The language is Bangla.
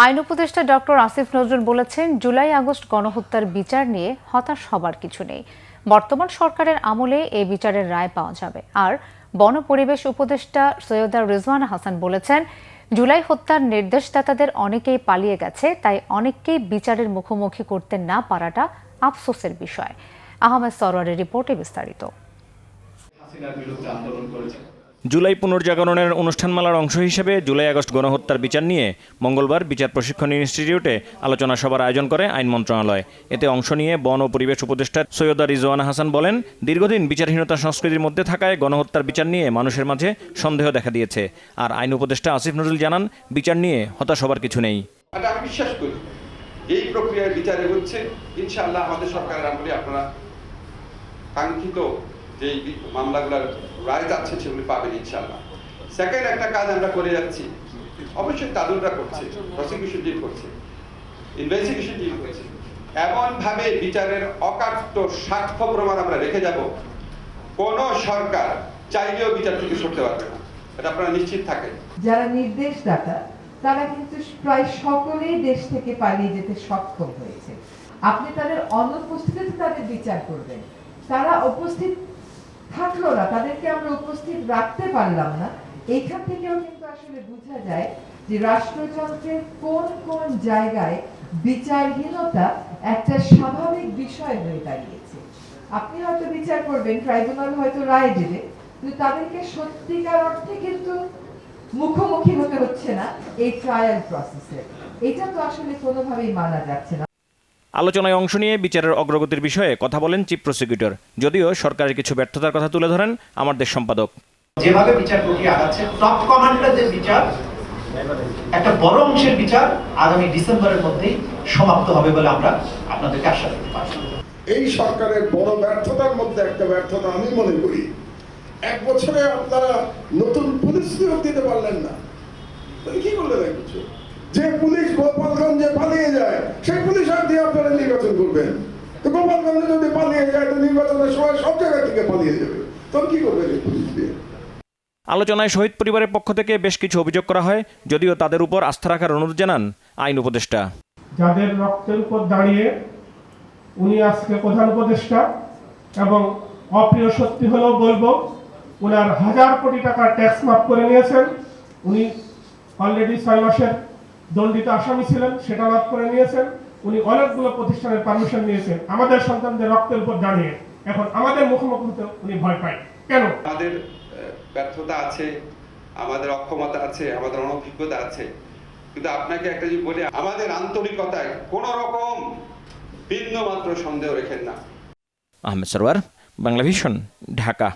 আইন উপদেষ্টা ডক্টর আসিফ নজরুল বলেছেন, জুলাই আগস্ট গণহত্যার বিচার নিয়ে হতাশ হবার কিছু নেই। বর্তমান সরকারের আমলে এই বিচারের রায় পাওয়া যাবে। আর বন পরিবেশ উপদেষ্টা সৈয়দা রিজওয়ানা হাসান বলেছেন, জুলাই হত্যার নির্দেশদাতাদের অনেকেই পালিয়ে গেছে, তাই অনেককেই বিচারের মুখোমুখি করতে না পারাটা আফসোসের বিষয়। আহমেদ সরওয়ারের রিপোর্টে বিস্তারিত। জুলাই পুনর্জাগরণের অনুষ্ঠানমালার অংশ হিসেবে জুলাই আগস্ট গণহত্যার বিচার নিয়ে মঙ্গলবার বিচার প্রশিক্ষণ ইনস্টিটিউটে আলোচনা সভার আয়োজন করে আইন মন্ত্রণালয়। এতে অংশ নিয়ে বন ও পরিবেশ উপদেষ্টা সৈয়দা রিজওয়ানা হাসান বলেন, দীর্ঘদিন বিচারহীনতা সংস্কৃতির মধ্যে থাকায় গণহত্যার বিচার নিয়ে মানুষের মাঝে সন্দেহ দেখা দিয়েছে। আর আইন উপদেষ্টা আসিফ নজরুল জানান, বিচার নিয়ে হতাশ হবার কিছু নেই। আমি বিশ্বাস করি এই প্রক্রিয়ার বিচারে হচ্ছে ইনশাআল্লাহ আমাদের সরকারের আমলে আপনারা কাঙ্ক্ষিত যে মামলাগুলোর রায় যাচ্ছে সেগুলি পাবেন ইনশাআল্লাহ। সেকেন্ড একটা কাজ আমরা করে যাচ্ছি, অবশ্যই তদন্তটা করছে, প্রসিকিউশন টিম করছে, ইনভেস্টিগেশন টিম করছে, এমন ভাবে বিচারের অকাট্য সাক্ষ্য প্রমাণ আমরা রেখে যাব, কোন সরকার চাইলেও বিচার থেকে সরতে পারবে না, এটা আপনারা নিশ্চিত থাকেন। যারা নির্দেশদাতা তারা কিন্তু প্রায় সকলেই দেশ থেকে পালিয়ে যেতে সক্ষম হয়েছে। আপনি তাদের অনুপস্থিতিতে তাদের বিচার করবেন, তারা উপস্থিত থাকলো না, তাদেরকে আমরা উপস্থিত রাখতে পারলাম না। এইখান থেকেও কিন্তু আসলে বোঝা যায় যে রাষ্ট্রযন্ত্রের কোন কোন জায়গায় বিচারহীনতা একটা স্বাভাবিক বিষয় হয়ে দাঁড়িয়েছে। আপনি হয়তো বিচার করবেন, ট্রাইব্যুনাল হয়তো রায় দেবে, কিন্তু তাদেরকে সত্যিকার অর্থে কিন্তু মুখোমুখি হতে হচ্ছে না এই ট্রায়াল প্রসেসে। এটা তো আসলে কোনোভাবেই মানা যাচ্ছে না। আলোচনায় অংশ নিয়ে বিচারের অগ্রগতির বিষয়ে কথা বলেন চিফ প্রসিকিউটর। যদিও সরকারের কিছু ব্যর্থতার কথা তুলে ধরেন আমার দেশ সম্পাদক। যেভাবে বিচার প্রক্রিয়া আগাচ্ছে, টপ কমান্ডারদের বিচার, একটা বড় অংশের বিচার আগামী ডিসেম্বরের মধ্যেই সমাপ্ত হবে বলে আমরা আপনাদেরকে আশ্বাস দিতে পারি। এই সরকারের বড় ব্যর্থতার মধ্যে একটা ব্যর্থতা আমি মনে করি, 1 বছরে আপনারা নতুন পুলিশ নিয়োগ দিতে পারলেন না। কি করলেন? এক বছর যে পুলিশ গোপালগঞ্জে পালিয়ে যায়, সেই পুলিশ আর দিয়ে আপনারা নির্বাচন করবেন। তো গোপালগঞ্জে যদি পালিয়ে যায়, তো নির্বাচনের সময় সব জায়গা থেকে পালিয়ে যাবে, তখন কি করবেন এই পুলিশ দিয়ে? আলোচনায় শহীদ পরিবারের পক্ষ থেকে বেশ কিছু অভিযোগ করা হয়, যদিও তাদের উপর আস্থা রাখার অনুরোধ জানান আইন উপদেষ্টা। যাদের রক্তের উপর দাঁড়িয়ে উনি আজকে প্রধান উপদেষ্টা, এবং অপ্রিয় সত্যি হলেও বলবো, উনার 1000 কোটি টাকার ট্যাক্স মাফ করে নিয়েছেন। উনি অলরেডি 6 মাসের দণ্ডিত আসামি ছিলেন, সেটা মাফ করে নিয়েছেন। উনি অনেকগুলো প্রতিষ্ঠানের পারমিশন নিয়েছেন আমাদের সন্তানদের রক্তের উপর দাঁড়িয়ে। এখন আমাদের মুখোমুখি হতে উনি ভয় পায় কেন? আমাদের ব্যর্থতা আছে, আমাদের অক্ষমতা আছে, আমাদের অনভিজ্ঞতা আছে, কিন্তু আপনাকে একটা জিনিস বলি, আমাদের আন্তরিকতায় কোন রকম বিন্দু মাত্র সন্দেহ রেখেন না। আহমেদ সরওয়ার, বাংলা ভিশন, ঢাকা।